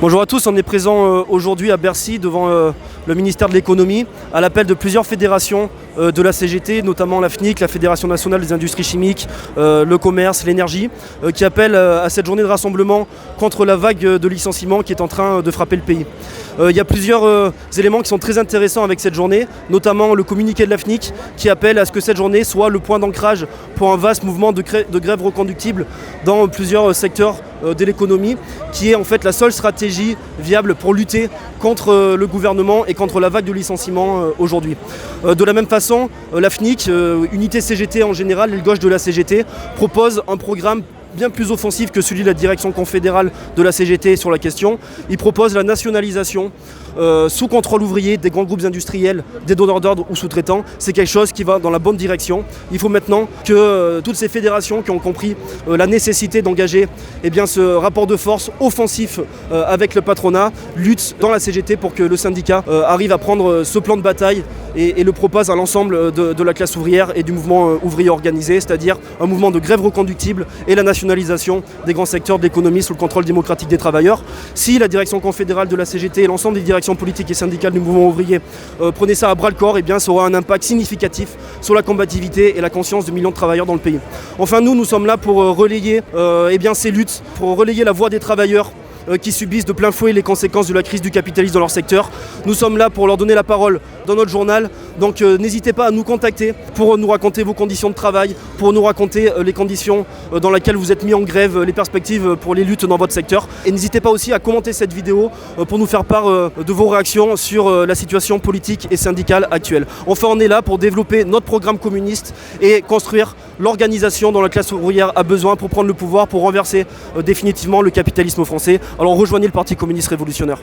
Bonjour à tous, on est présent aujourd'hui à Bercy devant le ministère de l'économie à l'appel de plusieurs fédérations de la CGT, notamment la FNIC, la Fédération nationale des industries chimiques, le commerce, l'énergie, qui appellent à cette journée de rassemblement contre la vague de licenciements qui est en train de frapper le pays. Il y a plusieurs éléments qui sont très intéressants avec cette journée, notamment le communiqué de la FNIC qui appelle à ce que cette journée soit le point d'ancrage pour un vaste mouvement de grève reconductible dans plusieurs secteurs de l'économie, qui est en fait la seule stratégie viable pour lutter contre le gouvernement et contre la vague de licenciements aujourd'hui. De la même façon, la FNIC, unité CGT en général, l'aile gauche de la CGT, propose un programme bien plus offensif que celui de la direction confédérale de la CGT sur la question. Il propose la nationalisation sous contrôle ouvrier des grands groupes industriels, des donneurs d'ordre ou sous-traitants. C'est quelque chose qui va dans la bonne direction. Il faut maintenant que toutes ces fédérations qui ont compris la nécessité d'engager ce rapport de force offensif avec le patronat luttent dans la CGT pour que le syndicat arrive à prendre ce plan de bataille et le propose à l'ensemble de la classe ouvrière et du mouvement ouvrier organisé, c'est-à-dire un mouvement de grève reconductible et la nationalisation des grands secteurs de l'économie sous le contrôle démocratique des travailleurs. Si la direction confédérale de la CGT et l'ensemble des directions politiques et syndicales du mouvement ouvrier prenaient ça à bras-le-corps, ça aura un impact significatif sur la combativité et la conscience de millions de travailleurs dans le pays. Enfin, nous sommes là pour relayer ces luttes, pour relayer la voix des travailleurs qui subissent de plein fouet les conséquences de la crise du capitalisme dans leur secteur. Nous sommes là pour leur donner la parole dans notre journal, donc n'hésitez pas à nous contacter pour nous raconter vos conditions de travail, pour nous raconter les conditions dans lesquelles vous êtes mis en grève, les perspectives pour les luttes dans votre secteur. Et n'hésitez pas aussi à commenter cette vidéo pour nous faire part de vos réactions sur la situation politique et syndicale actuelle. Enfin, on est là pour développer notre programme communiste et construire l'organisation dont la classe ouvrière a besoin pour prendre le pouvoir, pour renverser définitivement le capitalisme français. Alors rejoignez le Parti communiste révolutionnaire.